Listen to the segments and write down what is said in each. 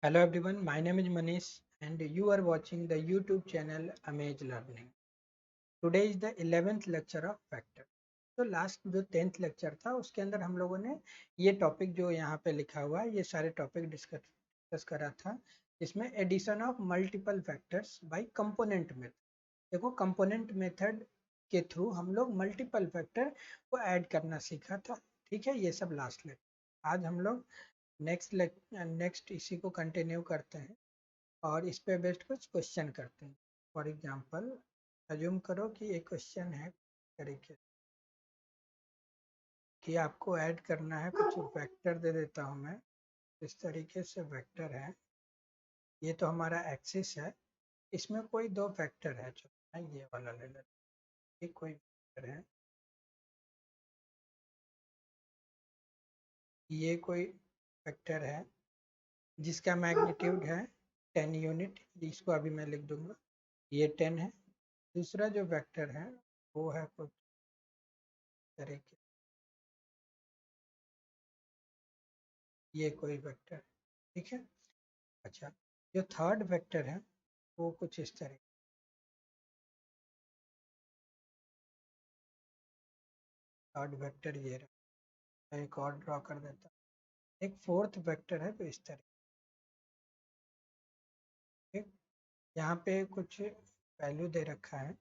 Hello everyone, my name is Manish and you are watching the YouTube channel Amaze Learning. Today is the 11th lecture of Vector. तो last जो 10th lecture था उसके अंदर हम लोगों ने ये टॉपिक जो यहाँ पे लिखा हुआ है ये सारे टॉपिक डिस्कस करा था, जिसमें addition of multiple factors by component method. देखो कंपोनेंट मेथड के थ्रू हम लोग मल्टीपल फैक्टर को ऐड करना सीखा था। ठीक है, ये सब लास्ट लेक्चर। आज हम लोग नेक्स्ट इसी को कंटिन्यू करते हैं और इस पे बेस्ड कुछ क्वेश्चन करते हैं। फॉर एग्जांपल अज्यूम करो कि एक क्वेश्चन है तरीके कि आपको ऐड करना है कुछ वेक्टर दे देता हूँ मैं। इस तरीके से वेक्टर है, ये तो हमारा एक्सिस है, इसमें कोई दो वेक्टर है। चलो मैं ये वाला ले लेता हूँ। ये कोई वेक्टर है, ये कोई वेक्टर है जिसका मैग्नीट्यूड है 10 यूनिट। इसको अभी मैं लिख दूंगा, ये 10 है। दूसरा जो वेक्टर है वो है कुछ तरीके, ये कोई वेक्टर। ठीक है, अच्छा जो थर्ड वेक्टर है वो कुछ इस तरह। थर्ड वेक्टर ये रहा, मैं एक और ड्रॉ कर देता हूँ। एक फोर्थ वेक्टर है तो इस तरह। ठीक, यहाँ पे कुछ वैल्यू दे रखा है।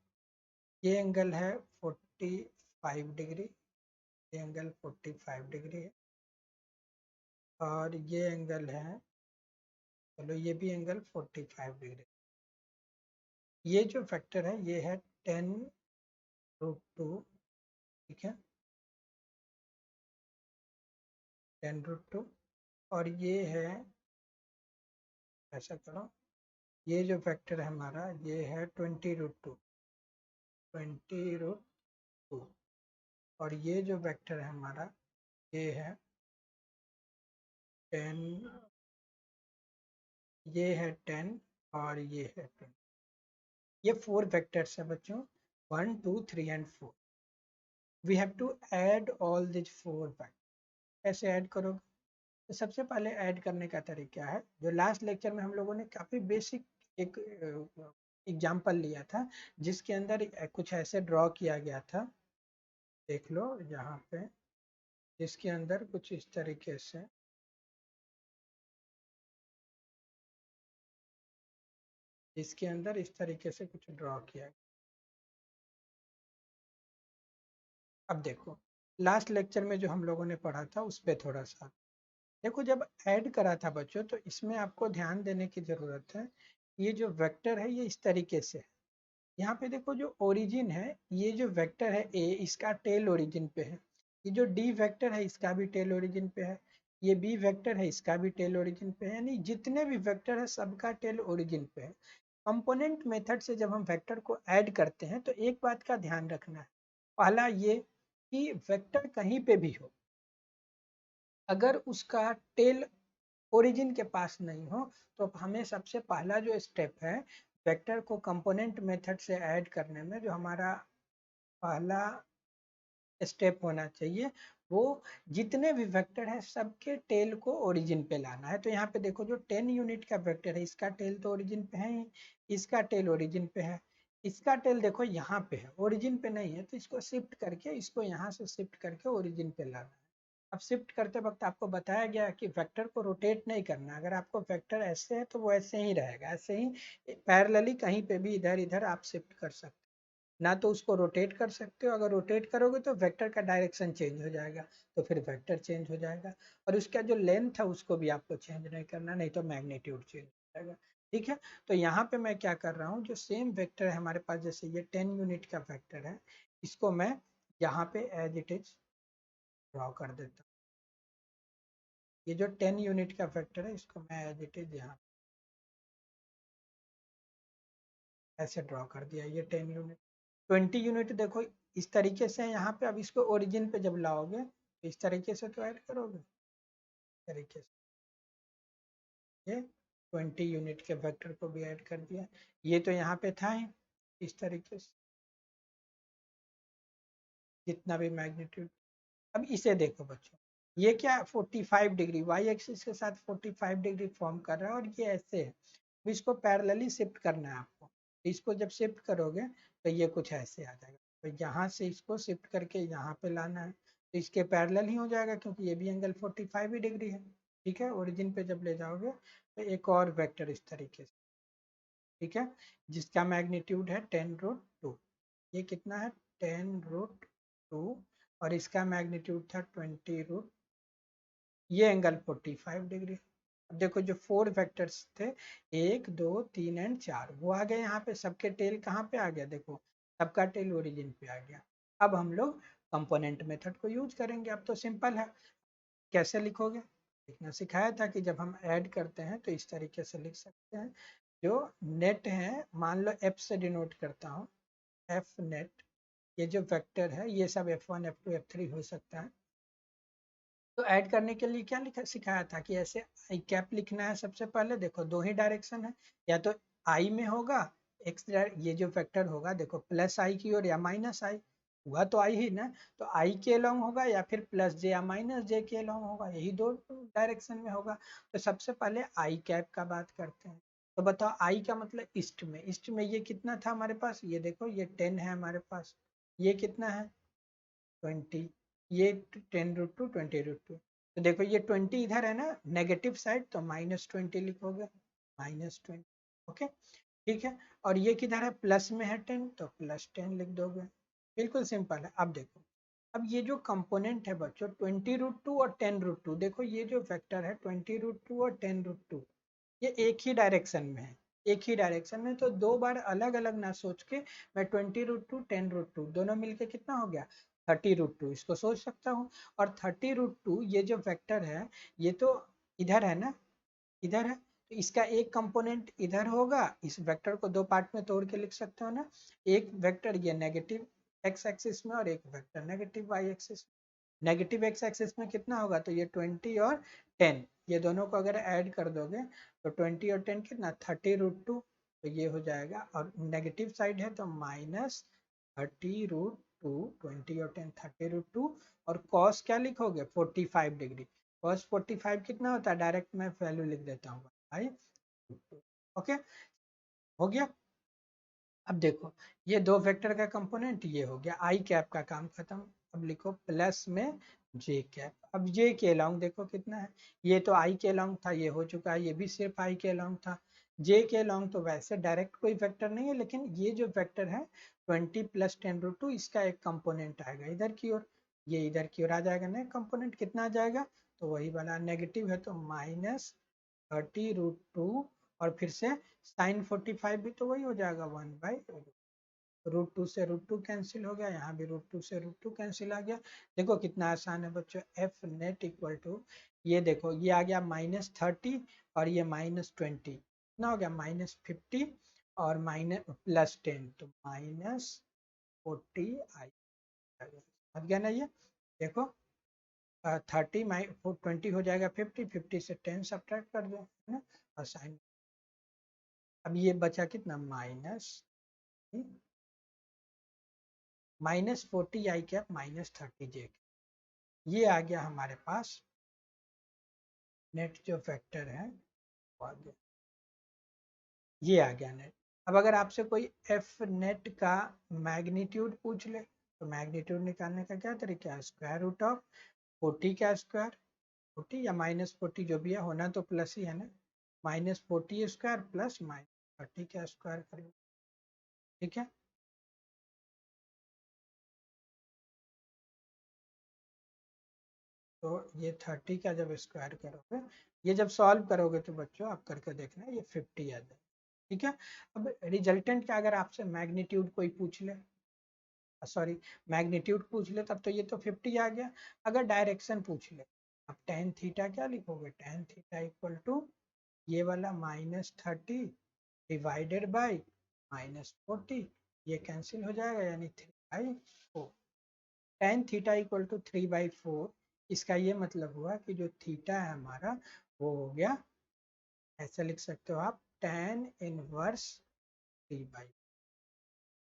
ये एंगल है 45 डिग्री, ये एंगल 45 डिग्री है, और ये एंगल है, चलो ये भी एंगल 45 डिग्री। ये जो फैक्टर है ये है 10√2। ठीक है, 10√2। और ये है, ऐसा करो, ये जो फैक्टर है हमारा ये है 20√2, 20√2। और ये जो वेक्टर है हमारा ये है 10, ये है 10 और ये है 10। ये फोर वेक्टर्स है बच्चों, 1 2 3 and 4। We have to add all this four vector. कैसे ऐड करोगे? तो सबसे पहले ऐड करने का तरीका है, जो लास्ट लेक्चर में हम लोगों ने काफ़ी बेसिक एक एग्जाम्पल लिया था, जिसके अंदर कुछ ऐसे ड्रॉ किया गया था। देख लो यहाँ पे, जिसके अंदर कुछ इस तरीके से, इसके अंदर इस तरीके से कुछ ड्रॉ किया गया। अब देखो लास्ट लेक्चर में जो हम लोगों ने पढ़ा था उस पर थोड़ा सा देखो। जब ऐड करा था बच्चों तो इसमें आपको ध्यान देने की ज़रूरत है। ये जो वेक्टर है ये इस तरीके से है। यहाँ पे देखो जो ओरिजिन है, ये जो वेक्टर है ए, इसका टेल ओरिजिन पे है। ये जो डी वेक्टर है इसका भी टेल ओरिजिन पे है। ये बी वेक्टर है इसका भी टेल ओरिजिन पे है। यानी जितने भी वेक्टर है सबका टेल ओरिजिन पे है। कंपोनेंट मेथड से जब हम वेक्टर को ऐड करते हैं तो एक बात का ध्यान रखना है। पहला ये कि वेक्टर कहीं पे भी हो, अगर उसका टेल ओरिजिन के पास नहीं हो तो हमें सबसे पहला जो स्टेप है वेक्टर को कंपोनेंट मेथड से ऐड करने में, जो हमारा पहला स्टेप होना चाहिए, वो जितने भी वेक्टर है सबके टेल को ओरिजिन पे लाना है। तो यहाँ पे देखो जो 10 यूनिट का वेक्टर है इसका टेल तो ओरिजिन पे है ही, इसका टेल ओरिजिन पे है, इसका टेल देखो यहाँ पे है, ओरिजिन पे नहीं है। तो इसको शिफ्ट करके, इसको यहाँ से शिफ्ट करके ओरिजिन पे लाना है। अब शिफ्ट करते वक्त आपको बताया गया कि वेक्टर को रोटेट नहीं करना। अगर आपको वेक्टर ऐसे है तो वो ऐसे ही रहेगा, ऐसे ही पैरेलली कहीं पे भी इधर इधर आप शिफ्ट कर सकते हो। ना तो उसको रोटेट कर सकते हो, अगर रोटेट करोगे तो वेक्टर का डायरेक्शन चेंज हो जाएगा, तो फिर वेक्टर चेंज हो जाएगा। और उसका जो लेंथ है उसको भी आपको चेंज नहीं करना, नहीं तो मैग्नीट्यूड चेंज हो जाएगा। ठीक है, तो यहाँ पे मैं क्या कर रहा हूँ, जो सेम वेक्टर है हमारे पास, जैसे ये 10 यूनिट का वेक्टर है, इसको मैं यहाँ पे एज इट इज ड्रॉ कर देता हूँ। ये जो 10 यूनिट का वेक्टर है इसको मैं एज इट इज यहाँ ऐसे ड्रॉ कर दिया। ये 10 यूनिट, 20 यूनिट देखो इस तरीके से है यहाँ पे। अब इसको ओरिजिन पे जब लाओगे तो इस तरीके से तो ऐड करोगे, इस तरीके से ये 20 यूनिट के वेक्टर को भी ऐड कर दिया। ये तो यहाँ पे था ही, इस तरीके से जितना भी मैग्नीट्यूड। अब इसे देखो बच्चों, ये क्या 45 डिग्री वाई एक्सिस के साथ 45 डिग्री फॉर्म कर रहा है और ये ऐसे है, तो इसको पैरेलली शिफ्ट करना है आपको। इसको जब शिफ्ट करोगे तो ये कुछ ऐसे आ जाएगा, तो यहाँ से इसको शिफ्ट करके यहाँ पे लाना है, तो इसके पैरेलल ही हो जाएगा क्योंकि ये भी एंगल 45 ही डिग्री है। ठीक है, ओरिजिन पे जब ले जाओगे तो एक और वेक्टर इस तरीके से, ठीक है, जिसका मैग्नीट्यूड है 10√2। ये कितना है 10√2 और इसका मैग्नीट्यूड था 20√, ये एंगल 45 डिग्री। अब देखो जो 4 वेक्टर्स थे 1 2 3 एंड 4 वो आ गए यहाँ पे, सबके टेल कहाँ पे आ गया, देखो सबका टेल ओरिजिन पे आ गया। अब हम लोग कंपोनेंट मेथड को यूज करेंगे। अब तो सिंपल है, कैसे लिखोगे, लिखना सिखाया था कि जब हम ऐड करते हैं तो इस तरीके से लिख सकते हैं। जो नेट है मान लो एफ से डिनोट करता हूँ, एफ नेट, ये जो वेक्टर है ये सब F1 F2 F3 हो सकता है। तो ऐड करने के लिए क्या लिखा सिखाया था कि ऐसे आई कैप लिखना है। सबसे पहले देखो दो ही डायरेक्शन है, या तो आई में होगा एक्स, ये जो वेक्टर होगा देखो प्लस आई की ओर या माइनस आई, हुआ तो आई ही ना, तो आई के लॉन्ग होगा या फिर प्लस जे या माइनस जे के लॉन्ग होगा, यही दो डायरेक्शन में होगा। तो सबसे पहले आई कैप का बात करते हैं। तो बताओ आई का मतलब ईस्ट में, ईस्ट में ये कितना था हमारे पास, ये देखो ये 10 है हमारे पास, ये कितना है 20, ये 10√2 20√2। तो देखो ये 20 इधर है ना नेगेटिव साइड, तो -20 लिखोगे, -20। ओके, ठीक है, और ये किधर है प्लस में है 10, तो +10 लिख दोगे। बिल्कुल सिंपल है। अब देखो, अब ये जो कंपोनेंट है बच्चों 20√2 और 10√2, देखो ये जो वेक्टर है 20√2 और 10√2, ये एक ही डायरेक्शन में है, एक ही डायरेक्शन में, तो दो बार अलग अलग ना सोच के मैं 20√2 10√2 दोनों मिलके कितना हो गया 30√2 इसको सोच सकता हूँ। और 30√2 ये जो वेक्टर है ये तो इधर है ना, इधर है, तो इसका एक कंपोनेंट इधर होगा, इस वेक्टर को दो पार्ट में तोड़ के लिख सकते हो ना, एक वेक्टर ये नेगेटिव एक्स एक्सिस में और एक vector negative Y axis. Negative X axis में कितना होगा, तो ये 20 और 10, ये दोनों को अगर ऐड कर दोगे तो 20 और 10 कितना 30√2, तो ये हो जाएगा, और नेगेटिव साइड है तो -30√2, 20 और 10 30√2, और कॉस क्या लिखोगे 45 डिग्री, कॉस 45 कितना होता है, डायरेक्ट मैं वैल्यू लिख देता हूँ भाई। ओके, हो गया। अब देखो ये दो वेक्टर का कंपोनेंट ये हो गया, आई कैप का काम खत्म। अब लिखो प्लस में जे कैप। अब जे के लॉन्ग देखो कितना है, ये तो आई के लॉन्ग था, ये हो चुका है, ये भी सिर्फ आई के लॉन्ग था। जे के लॉन्ग तो वैसे डायरेक्ट कोई वेक्टर नहीं है, लेकिन ये जो वेक्टर है 20 + 10√2 इसका एक कंपोनेंट आएगा इधर की ओर, ये इधर की ओर आ जाएगा ना कंपोनेंट, कितना आ जाएगा, तो वही वाला नेगेटिव है तो -30√2, और फिर से sin 45 भी तो वही हो जाएगा 1/√2, से √2 कैंसिल हो गया, यहाँ भी √2 से √2 कैंसिल आ गया। देखो कितना आसान है बच्चों, एफ नेट इक्वल टू, ये देखो ये आ गया -30 और ये -20, कितना हो गया -50 और +10, तो -40 आई समझ गया ना ये। देखो 20 हो जाएगा 50, 50 से 10 सब्ट्रैक्ट कर दो है ना, और साइन, अब ये बचा कितना -40 आई कैप -30 जे, ये आ गया हमारे पास नेट जो फैक्टर है वो आ गया, ये आ गया नेट। अब अगर आपसे कोई एफ नेट का मैग्नीट्यूड पूछ ले तो मैग्नीट्यूड निकालने का क्या तरीका है, √ऑफ 40 का स्क्वायर, 40 या -40 जो भी है, होना तो प्लस ही है ना, -40² प्लस -30 का स्क्वायर करेंगे। ठीक है, तो ये 30 का जब स्क्वायर करोगे, ये जब सॉल्व करोगे तो बच्चों आप करके देखना ये 50 आ जाए। ठीक है, अब रिजल्टेंट का अगर आपसे मैग्नीट्यूड कोई पूछ ले, सॉरी मैग्नीट्यूड पूछ ले तब तो ये तो 50 आ गया। अगर डायरेक्शन पूछ ले, अब टेन थीटा क्या लिखोगे, टेन थीटा इक्वल टू ये वाला -30 डिवाइडेड बाई -40, ये कैंसिल हो जाएगा यानी 3/4, टेन थीटा इक्वल टू 3/4। इसका ये मतलब हुआ कि जो थीटा है हमारा वो हो गया, ऐसे लिख सकते हो आप, tan−1 3/,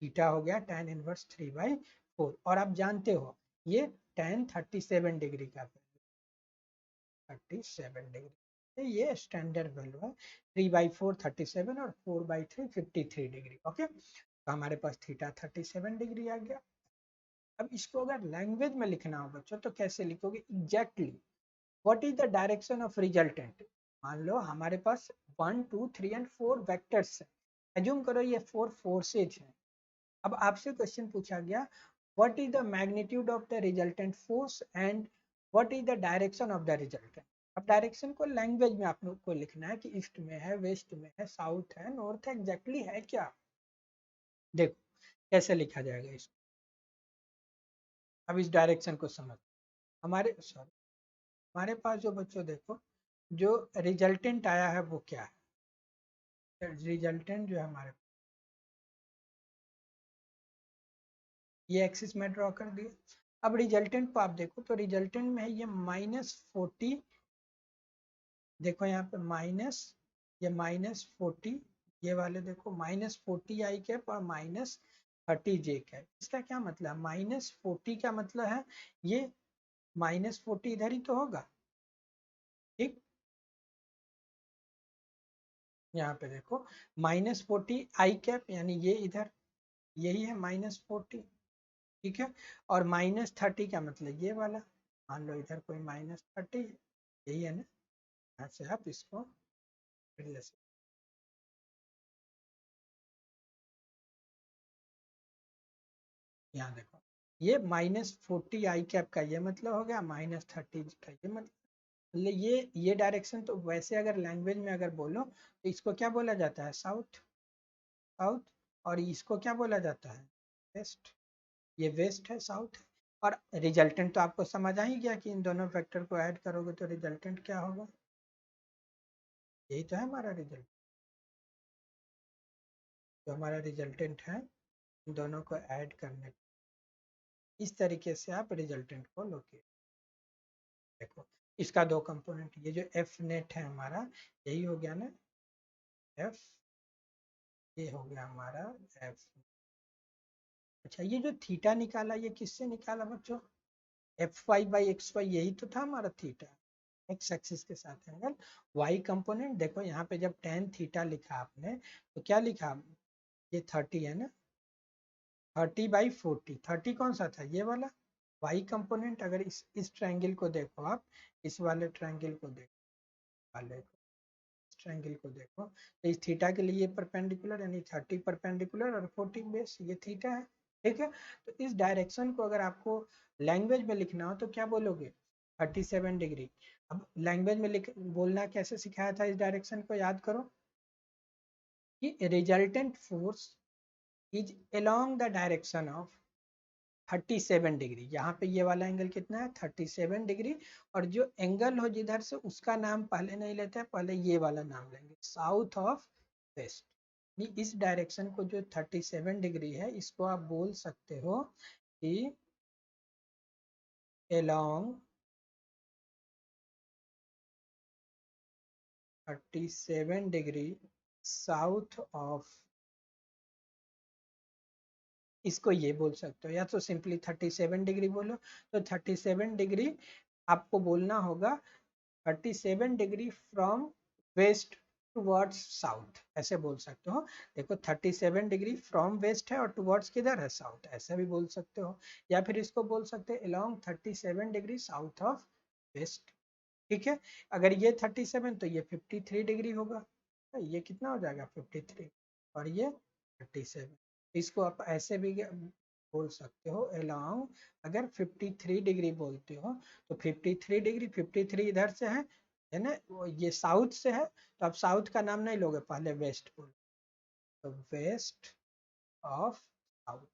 थीटा हो गया tan−1 3/4, और आप जानते हो ये tan 37 डिग्री का वैल्यू, 37 डिग्री। ये स्टैंडर्ड वैल्यू है। 3/4 37 और 4/3 53 डिग्री। ओके, तो हमारे पास थीटा 37 डिग्री आ गया। अब इसको अगर लैंग्वेज में लिखना हो बच्चों तो कैसे लिखोगे exactly? What is the direction of resultant? मान लो हमारे पास 1 2 3 एंड 4 वेक्टर्स है। एज्यूम करो ये 4 फोर्सेज है। अब आपसे क्वेश्चन पूछा गया what is the magnitude of the resultant force and what is the direction of the resultant. अब डायरेक्शन को लैंग्वेज में आप लोग को लिखना है कि ईस्ट में है, वेस्ट में है, साउथ है, नॉर्थ है, एग्जैक्टली है क्या। देखो कैसे लिखा जाएगा इसको। अब इस डायरेक्शन को समझ। हमारे पास जो बच्चों देखो जो रिजल्टेंट आया है वो क्या है। रिजल्टेंट जो है हमारे, ये एक्सिस में ड्रॉ कर दिया। अब रिजल्टेंट को आप देखो तो रिजल्टेंट में है ये -40। देखो यहाँ पे माइनस, ये -40, ये वाले देखो -40 आई कैप और -30 जे कैप। इसका क्या मतलब? -40 का मतलब है ये -40 इधर ही तो होगा। ठीक, यहाँ पे देखो -40 आई कैप यानी ये इधर, यही है -40। ठीक है, और -30 का मतलब ये वाला। मान लो इधर कोई -30, यही है ना। यहाँ से आप इसको फिर ले सकते। यहाँ देखो ये -40 आई कैप का ये मतलब हो गया, -30 का ये मतलब ये डायरेक्शन। तो वैसे अगर लैंग्वेज में अगर बोलो तो इसको क्या बोला जाता है? साउथ। साउथ। और इसको क्या बोला जाता है? वेस्ट। ये वेस्ट है, साउथ है। और रिजल्टेंट तो आपको समझ आ ही गया कि इन दोनों फैक्टर को ऐड करोगे तो रिजल्टेंट क्या होगा। यही तो है हमारा रिजल्ट। जो हमारा रिजल्टेंट है इन दोनों को ऐड करने, इस तरीके से आप रिजल्टेंट को लोकेट। देखो इसका दो कंपोनेंट, ये जो एफ नेट है हमारा यही हो गया ना, एफ, ये हो गया हमारा एफ। अच्छा ये जो थीटा निकाला ये किससे निकाला बच्चों? Fy/xy यही तो था हमारा थीटा, एक्स एक्सिस के साथ एंगल। वाई कंपोनेंट देखो यहाँ पे जब tan थीटा लिखा आपने तो क्या लिखा? ये 30 है ना, 30/40। 30 कौन सा था? ये वाला। वाई कंपोनेंट अगर इस ट्रायंगल को देखो आप, इस वाले ट्रायंगल को देखो, वाले ट्रायंगल को देखो तो इस थीटा के लिए परपेंडिकुलर यानी 30 परपेंडिकुलर और 40 बेस, ये थीटा है। ठीक है, तो इस डायरेक्शन को अगर आपको लैंग्वेज में लिखना हो तो क्या बोलोगे? 37 डिग्री। अब लैंग्वेज में लिख बोलना कैसे सिखाया था? इस डायरेक्शन को याद करो कि resultant force is along the direction of 37 degree. यहाँ पे ये वाला एंगल कितना है? 37 डिग्री। और जो एंगल हो जिधर से उसका नाम पहले नहीं लेते हैं, पहले ये वाला नाम लेंगे, साउथ ऑफ वेस्ट। इस डायरेक्शन को जो 37 डिग्री है इसको आप बोल सकते हो कि along 37 डिग्री साउथ ऑफ, इसको ये बोल सकते हो। या तो सिंपली 37 डिग्री बोलो, तो 37 डिग्री आपको बोलना होगा 37 degree from west towards south, ऐसे बोल सकते हो। देखो 37 डिग्री फ्रॉम वेस्ट है और टुवर्ड्स किधर है? साउथ, ऐसे भी बोल सकते हो। या फिर इसको बोल सकते हैं along 37 degree south of west. ठीक है, अगर ये 37 तो ये 53 डिग्री होगा। ये कितना हो जाएगा? 53। और ये 37। इसको आप ऐसे भी बोल सकते हो अलोंग, अगर 53 डिग्री बोलते हो तो 53 डिग्री, 53 इधर से है ना, ये साउथ से है तो आप साउथ का नाम नहीं लोगे, पहले वेस्ट बोलो, तो वेस्ट ऑफ साउथ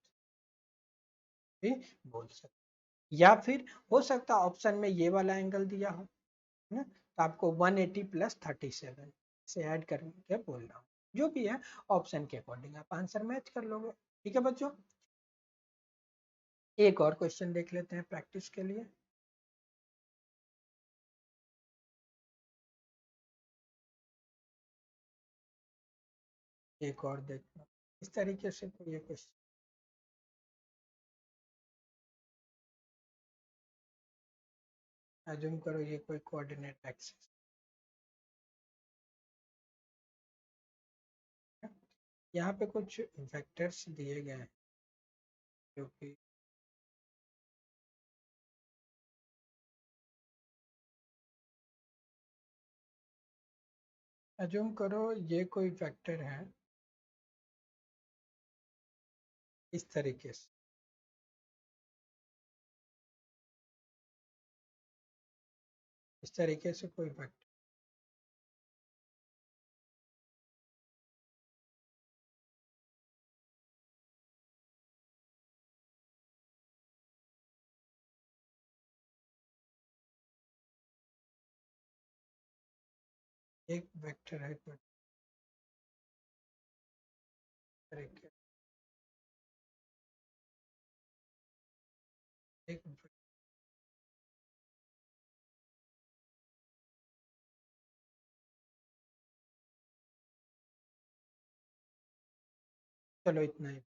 भी बोल सकते। या फिर हो सकता है ऑप्शन में ये वाला एंगल दिया हो है ना, तो आपको 180 + 37 से ऐड करके बोलना हो। जो भी है ऑप्शन के अकॉर्डिंग आप आंसर मैच कर लोगे। ठीक है बच्चों, एक और क्वेश्चन देख लेते हैं प्रैक्टिस के लिए। एक और देखना इस तरीके से कोई ये क्वेश्चन। अज्यूम करो ये कोई कोऑर्डिनेट एक्सिस, यहाँ पे कुछ वेक्टर्स दिए गए हैं जो कि अज्यूम करो ये कोई वेक्टर है इस तरीके से, इस तरीके से कोई वेक्टर, एक वेक्टर है कोई तरीके, एक, चलो इतना ही,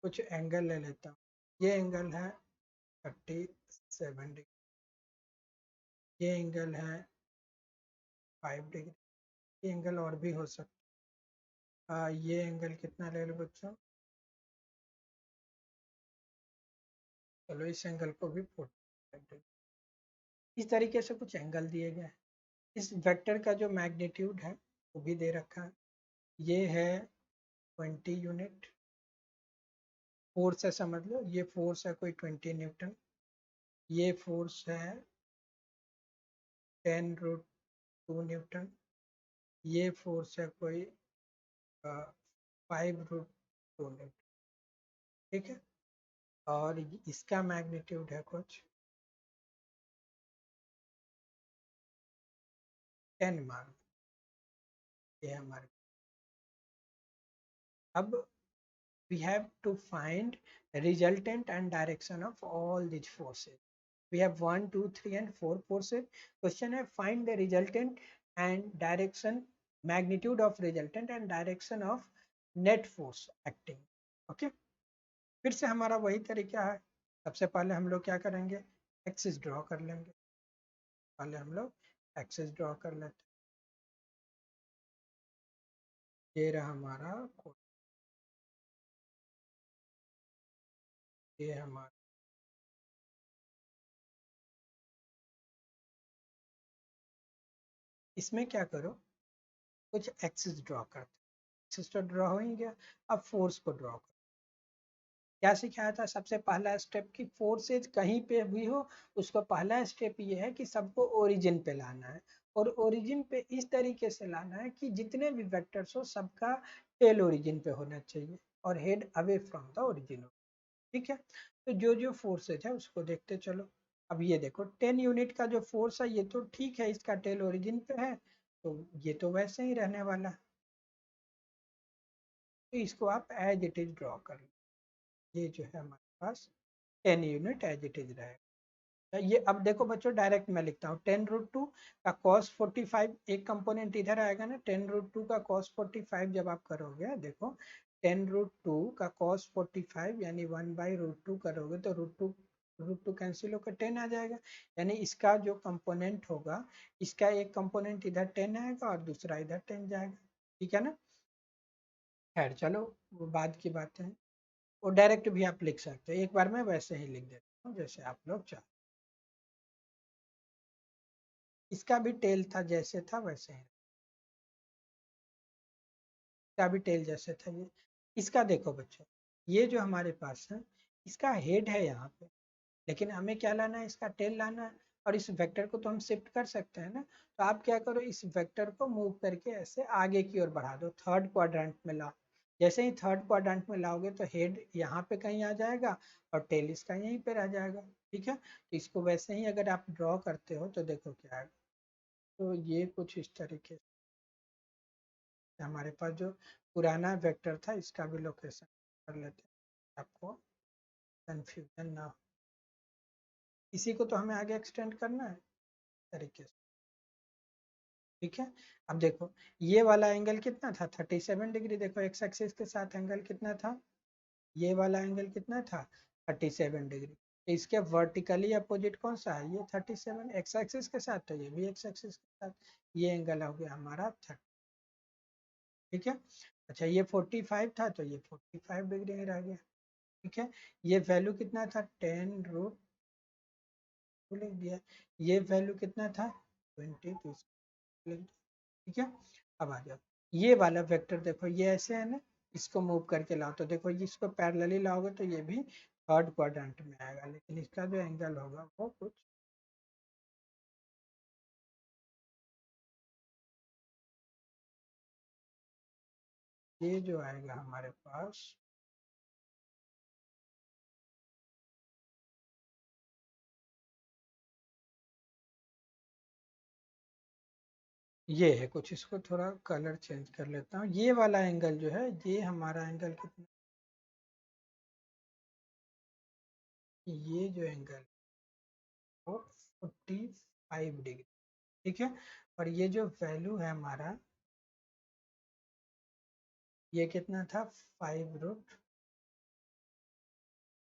कुछ एंगल ले लेता हूँ, ये एंगल है 37 डिग्री, ये एंगल है 5 डिग्री, ये एंगल और भी हो सकता है, ये एंगल कितना ले लो बच्चों, चलो इस एंगल को भी 45 डिग्री, इस तरीके से कुछ एंगल दिए गए हैं। इस वेक्टर का जो मैग्नीट्यूड है वो भी दे रखा है, ये है 20 यूनिट, फोर्स है समझ लो, ये फोर्स है कोई 20 न्यूटन, ये फोर्स है 10√2 न्यूटन, ये फोर्स है कोई 5√2 न्यूटन, ठीक है, और इसका मैग्नीट्यूड है कुछ 10 मान, ये हमारे, अब we have to find resultant and direction of all these forces. We have 1, 2, 3 and 4 forces. Question है find the resultant and direction, magnitude of resultant and direction of net force acting. Okay, फिर से हमारा वही तरीका है, सबसे पहले हम लोग क्या करेंगे, एक्सिस ड्रॉ कर लेंगे, पहले हम लोग एक्सिस ड्रॉ कर लेते हैं, ये रहा हमारा, ये हमारा, इसमें क्या करो, कुछ एक्सिस ड्रॉ करते हैं, एक्सिस तो ड्रॉ हो ही गया, अब फोर्स को ड्रॉ करो, क्या सिखाया था सबसे पहला स्टेप की फोर्सेज कहीं पे भी हो, उसका पहला स्टेप ये है कि सबको ओरिजिन पे लाना है, और ओरिजिन पे इस तरीके से लाना है कि जितने भी वेक्टर्स हो सबका टेल ओरिजिन पे होना चाहिए और head away from the origin हो, ठीक है, तो जो जो फोर्सेज है उसको देखते चलो, अब ये देखो 10 यूनिट का जो फोर्स है ये तो ठीक है, इसका टेल ओरिजिन पे है, तो ये तो वैसे ही रहने वाला है, तो इसको आप एज इट इज ड्रॉ कर लो, ये जो है हमारे पास 10 यूनिट एज इट इज रहेगा, ये अब देखो बच्चों डायरेक्ट मैं लिखता हूँ 10√2 का cos 45, एक कंपोनेंट इधर आएगा ना, 10√2 का cos 45 जब आप करोगे, देखो 10√2 का cos 45 यानी 1/√2 करोगे तो रूट टू कैंसिल होकर 10 आ जाएगा, यानी इसका जो कंपोनेंट होगा, इसका एक कंपोनेंट इधर 10 आएगा और दूसरा इधर 10 जाएगा, ठीक है ना, खैर चलो वो बाद की बातें हैं, वो डायरेक्ट भी आप लिख सकते हैं, एक बार मैं वैसे ही लिख देता हूँ जैसे आप लोग चाहते, इसका भी टेल था जैसे था वैसे ही, इसका भी टेल जैसे था ये, इसका देखो बच्चों, ये जो हमारे पास है इसका हेड है यहाँ पे, लेकिन हमें क्या लाना है, इसका टेल लाना है, और इस वेक्टर को तो हम शिफ्ट कर सकते हैं ना, तो आप क्या करो, इस वेक्टर को मूव करके ऐसे आगे की ओर बढ़ा दो, थर्ड क्वाड्रेंट में लाओ, जैसे ही थर्ड क्वाड्रेंट में लाओगे तो हेड यहाँ पे कहीं आ जाएगा और टेल इसका यहीं पे रह जाएगा, ठीक है, तो इसको वैसे ही अगर आप ड्रॉ करते हो तो देखो क्या है, तो ये कुछ इस तरीके से हमारे पास जो पुराना वेक्टर था इसका भी लोकेशन कर लेते हैं, आपको कंफ्यूजन ना हो, इसी को तो हमें आगे एक्सटेंड करना है तरीके से, ठीक है, अब देखो ये वाला एंगल कितना था 37 डिग्री, देखो एक्स एक्सिस के साथ एंगल कितना था, ये वाला एंगल कितना था 37 डिग्री, इसके वर्टिकली अपोजिट कौन सा है, ये 37 एक्स एक्सिस के साथ, तो ये भी एक्स एक्सिस के साथ, ये एंगल हो गया हमारा 30। ठीक है। अच्छा ये 45 था तो ये 45 डिग्री रह गया। ठीक है। ये वैल्यू कितना था, 10 रूट लिख दिया। ये वैल्यू कितना था 20, तो इसको लिख दिया। ठीक है। अब आ जाओ, ये वाला वेक्टर देखो, ये ऐसे है ना, इसको मूव करके लाओ तो देखो इसको पैरेलली लाओगे तो ये भी थर्ड क्वाड्रेंट में आएगा, लेकिन इसका जो एंगल होगा वो कुछ, ये जो आएगा हमारे पास, ये है कुछ, इसको थोड़ा कलर चेंज कर लेता हूँ। ये वाला एंगल जो है, ये हमारा एंगल कितना, ये जो एंगल वो 45 डिग्री। ठीक है। और ये जो वैल्यू है हमारा, ये कितना था 5 रूट,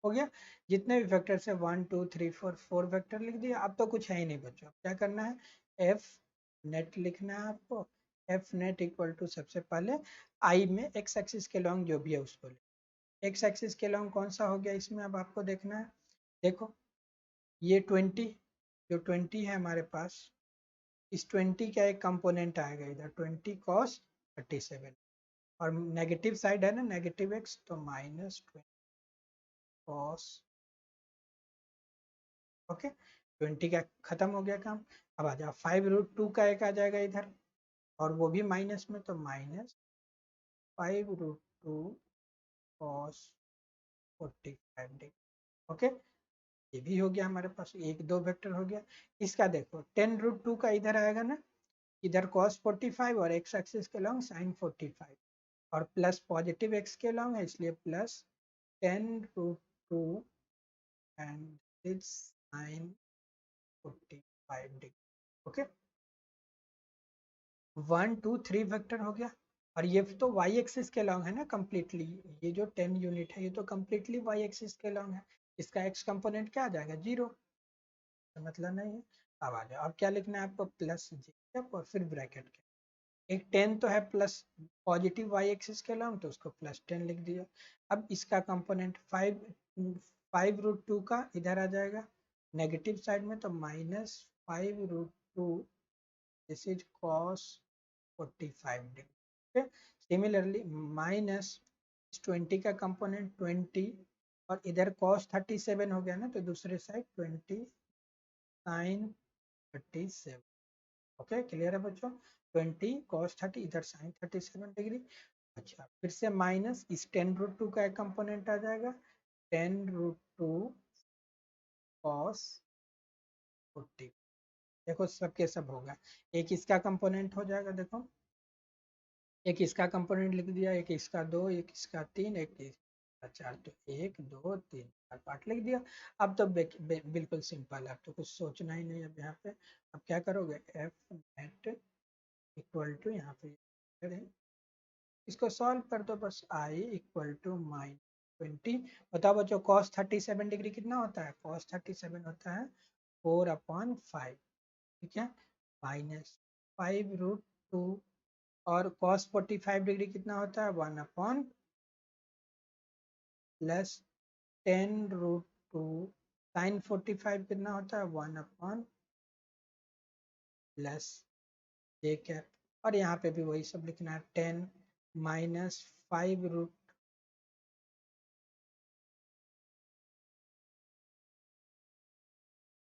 हो गया। जितने भी वेक्टर से 1 2 3 4, 4 वेक्टर लिख दिया। अब तो कुछ है ही नहीं बच्चों, क्या करना है, एफ नेट लिखना है आपको। एफ नेट इक्वल टू, सबसे पहले आई में एक्स एक्सिस के लॉन्ग जो भी है उसको ले। एक्स एक्सिस के लॉन्ग कौन सा हो गया इसमें, अब आपको देखना है। देखो ये 20, जो 20 है हमारे पास, इस 20 का एक कंपोनेंट आएगा इधर, 20 cos 37, और नेगेटिव साइड है ना, नेगेटिव एक्स, तो -20 cos। ओके, 20 का खत्म हो गया काम। अब आ जाओ 5 रूट 2 का एक आ जाएगा इधर, और वो भी माइनस में, तो -5 रूट 2 cos 45 डिग्री। ओके, ये भी हो गया हमारे पास, एक दो वेक्टर हो गया। इसका देखो 10 रूट 2 का इधर आएगा ना, इधर cos 45 और एक्स एक्सिस के लॉन्ग sin 45, और प्लस पॉजिटिव एक्स के लॉन्ग है इसलिए plus 10 root 2 and it's sin 45 degree. Okay, 1 2 3 vector हो गया। और ये तो वाई एक्सिस के लॉन्ग है ना कम्प्लीटली, ये जो 10 यूनिट है ये तो कम्प्लीटली वाई एक्सिस के लॉन्ग है। इसका एक्स कंपोनेंट क्या आ जाएगा, 0, तो मतलब नहीं है। अब आ जाओ, अब क्या लिखना है आपको, प्लस जी और फिर ब्रैकेट के, एक 10 तो है प्लस पॉजिटिव वाई एक्सिस के लॉन्ग, तो उसको +10 लिख दिया। अब इसका कंपोनेंट 5 रूट 2 का इधर आ जाएगा नेगेटिव साइड में, तो -5 root 2, this is cos 45 degree. Similarly -20 का कंपोनेंट 20, और इधर cos 37 हो गया ना, तो दूसरे साइड 20 sin 37। ओके, क्लियर है बच्चों, 20 cos 30, इधर sin 37 डिग्री। अच्छा फिर से माइनस, इस 10 रूट 2 का एक कंपोनेंट आ जाएगा, 10 रूट 2 cos 40। देखो सबके सब होगा, एक इसका कंपोनेंट हो जाएगा, देखो एक इसका कंपोनेंट लिख दिया, एक इसका 2, एक इसका 3, एक इसका 4, तो 1 2 3 4 पार्ट लिख दिया। अब तो बिल्कुल सिंपल है, अब तो कुछ सोचना ही नहीं। अब यहाँ पे अब क्या करोगे, एफ नेट इक्वल टू, यहाँ पे करें, इसको सॉल्व कर दो बस, आई इक्वल टू -20। बताओ बच्चों cos 37 डिग्री कितना होता है, cos 37 होता है 4/5। ठीक है, -5 रूट 2, और cos 45 डिग्री कितना होता है, 1 प्लस 10 रूट 2, साइन 45 कितना होता है, 1 प्लस जे कैप, और यहाँ पे भी वही सब लिखना है, 10 -5 root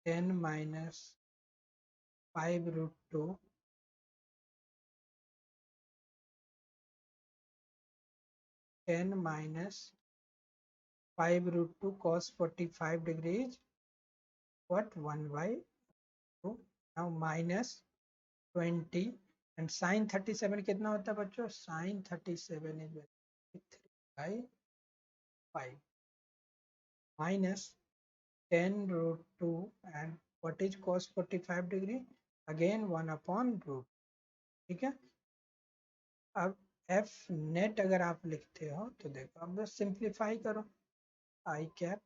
10 -5 root 2 10 -5 root 2 cos 45 degrees what 1/2, now -20, and sine 37 कितना होता है बच्चों, sine 37 is 3/5 -10 root 2, and what is cos 45 degree, again 1/√। ठीक है। अब एफ नेट अगर आप लिखते हो तो देखो, अब बस सिंप्लीफाई करो, आई कैप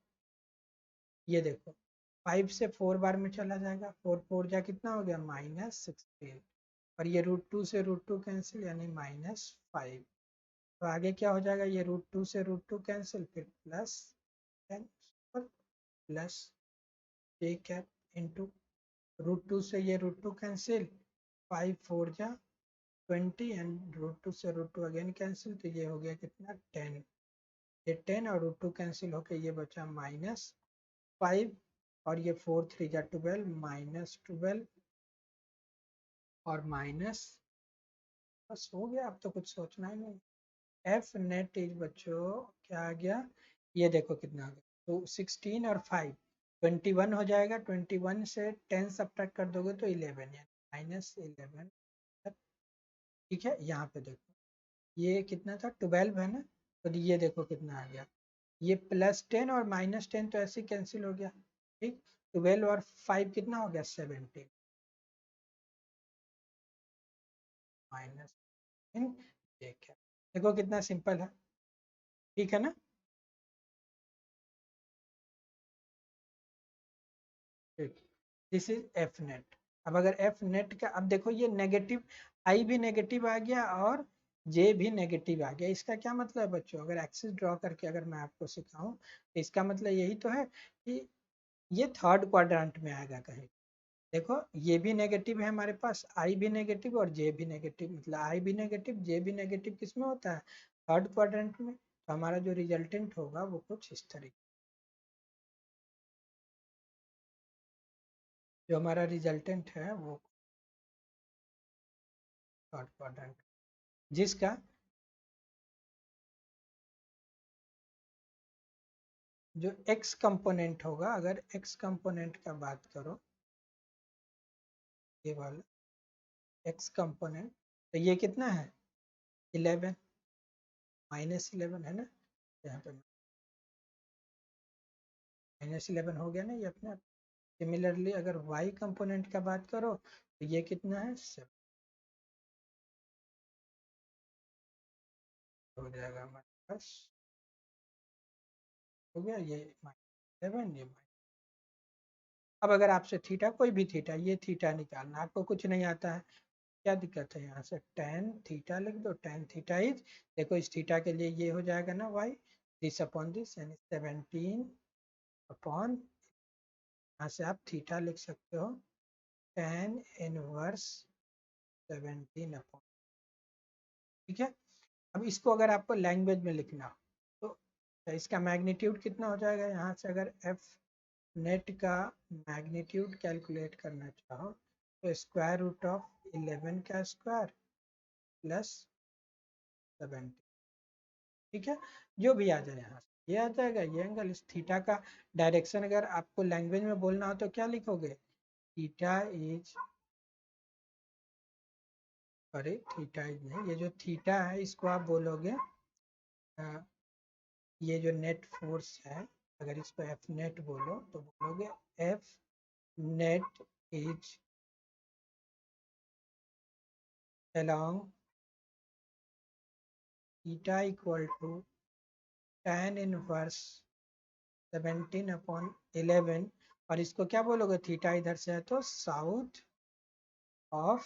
ये देखो 5 से 4 बार में चला जाएगा, 4 4 जा कितना हो गया -16, और ये √2 से √2 कैंसिल यानी -5। तो आगे क्या हो जाएगा, ये √2 से √2 कैंसिल, फिर +10 प्लस j कैप इंटू √2 से ये √2 कैंसिल, 5 4 जा 20 एंड √2 से √2 अगेन कैंसिल, तो ये हो गया कितना 10। ये 10 और √2 कैंसिल होके ये बचा -5, और ये 4 3 जा 12 -12 और माइनस, बस हो गया, अब तो कुछ सोचना ही नहीं। एफ नेट इज बच्चों क्या आ गया, ये देखो कितना आ गया, तो 16 और 5 21 हो जाएगा, 21 से 10 सब्ट्रैक्ट कर दोगे तो 11 यानी -11। ठीक है, यहाँ पे देखो ये कितना था 12 है ना, तो ये देखो कितना आ गया, ये +10 और -10 तो ऐसे ही कैंसिल हो गया। ठीक, 12 और 5 कितना हो गया 17 माइनस, देखो कितना सिंपल है। ठीक है ना, ठीक, दिस इज एफ नेट। अब अगर एफ नेट का, अब देखो ये नेगेटिव, आई भी नेगेटिव आ गया और जे भी नेगेटिव आ गया, इसका क्या मतलब है बच्चों, अगर एक्सिस ड्रॉ करके अगर मैं आपको सिखाऊं तो इसका मतलब यही तो है कि ये थर्ड क्वाड्रेंट में आएगा कहीं। देखो ये भी नेगेटिव है हमारे पास, आई भी नेगेटिव और जे भी नेगेटिव, मतलब आई भी नेगेटिव जे भी नेगेटिव किस में होता है, थर्ड क्वाड्रेंट में। तो हमारा जो रिजल्टेंट होगा वो कुछ इस तरीके, जो हमारा रिजल्टेंट है वो थर्ड क्वाड्रेंट, जिसका जो एक्स कंपोनेंट होगा, अगर एक्स कंपोनेंट का बात करो, ये वाला एक्स कंपोनेंट, तो ये कितना है 11 -11 है ना, यहाँ पे -11 हो गया ना ये अपने आप। सिमिलरली अगर वाई कंपोनेंट का बात करो तो ये कितना है 7 हो जाएगा हमारे पास, हो गया ये -7 ये। अब अगर आपसे थीटा, कोई भी थीटा, ये थीटा निकालना आपको कुछ नहीं आता है, क्या दिक्कत है, यहाँ से टेन थीटा लिख दो, टेन थीटा इज, देखो इस थीटा के लिए ये हो जाएगा ना वाई, दिस अपॉन दिस यानी 17 अपॉन, यहाँ से आप थीटा लिख सकते हो टेन इनवर्स 17 अपॉन। ठीक है, अब इसको अगर आपको लैंग्वेज में लिखना हो तो इसका मैग्नीट्यूड कितना हो जाएगा, यहाँ से अगर एफ नेट का मैग्नीट्यूड कैलकुलेट करना चाहो तो √11 का स्क्वायर प्लस 70। ठीक है, जो भी आ जाए यहाँ से ये आ जाएगा, ये एंगल, इस थीटा का डायरेक्शन अगर आपको लैंग्वेज में बोलना हो तो क्या लिखोगे, थीटा इज, अरे थीटा इज नहीं, ये जो थीटा है इसको आप बोलोगे ये जो नेट फोर्स है, अगर इसको एफ नेट बोलो तो बोलोगे F net is along theta equal to tan inverse 17/11, और इसको क्या बोलोगे, थीटा इधर से है तो साउथ ऑफ,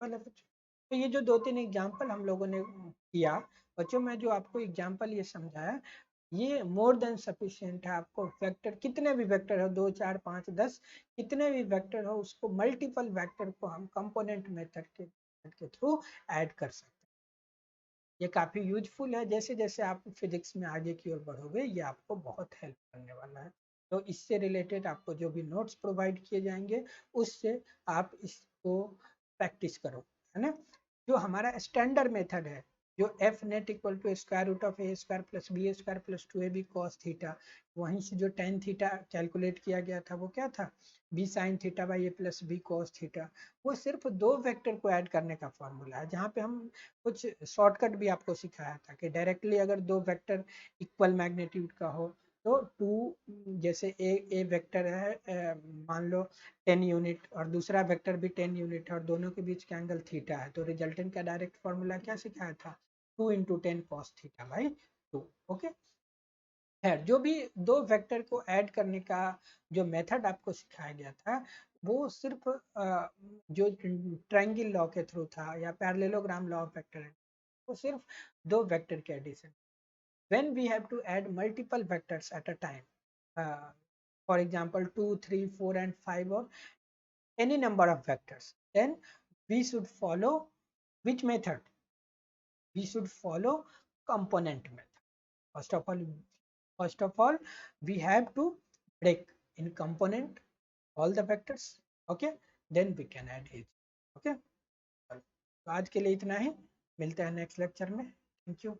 तो ये जो 2 3 एग्जाम्पल हम लोगों ने किया बच्चों, मैं जो आपको एग्जाम्पल ये समझाया ये मोर देन सफिशिएंट है। आपको वेक्टर कितने भी वेक्टर हो, 2 4 5 10 कितने भी वेक्टर हो, उसको मल्टीपल वेक्टर को हम कंपोनेंट मेथड के थ्रू ऐड कर सकते हैं। ये काफ़ी यूजफुल है, जैसे जैसे आप फिजिक्स में आगे की ओर बढ़ोगे ये आपको बहुत हेल्प करने वाला है। तो इससे रिलेटेड आपको जो भी नोट्स प्रोवाइड किए जाएंगे उससे आप इसको प्रैक्टिस करो, है ना। जो हमारा स्टैंडर्ड मेथड है, जो F net equal to √a² plus b² plus 2ab cos theta, वहीं से जो टेन थीटा कैलकुलेट किया गया था वो क्या था, b sin theta by a plus b cos theta, वो सिर्फ 2 वेक्टर को ऐड करने का फॉर्मूला है। जहाँ पे हम कुछ शॉर्टकट भी आपको सिखाया था कि डायरेक्टली अगर 2 वेक्टर इक्वल मैग्नीट्यूड का हो तो 2, जैसे ए वेक्टर है मान लो 10 यूनिट और दूसरा वेक्टर भी 10 यूनिट है और दोनों के बीच का एंगल थीटा है, तो रिजल्टेंट का डायरेक्ट फॉर्मूला क्या सिखाया था, 2 × 10 cos थीटा बाई 2। ओके, है। जो भी दो वेक्टर को ऐड करने का जो मेथड आपको सिखाया गया था वो सिर्फ जो ट्रायंगल लॉ के थ्रू था या पैरेललोग्राम लॉ ऑफ वेक्टर है, वो सिर्फ दो वेक्टर के addition. When we have to add multiple vectors at a time, for example 2 3 4 and 5 और any number of vectors, then we should follow which method? We should follow component method. First of all we have to break in component all the vectors, okay, then we can add it, okay। तो आज के लिए इतना ही, मिलते हैं next lecture में, thank you.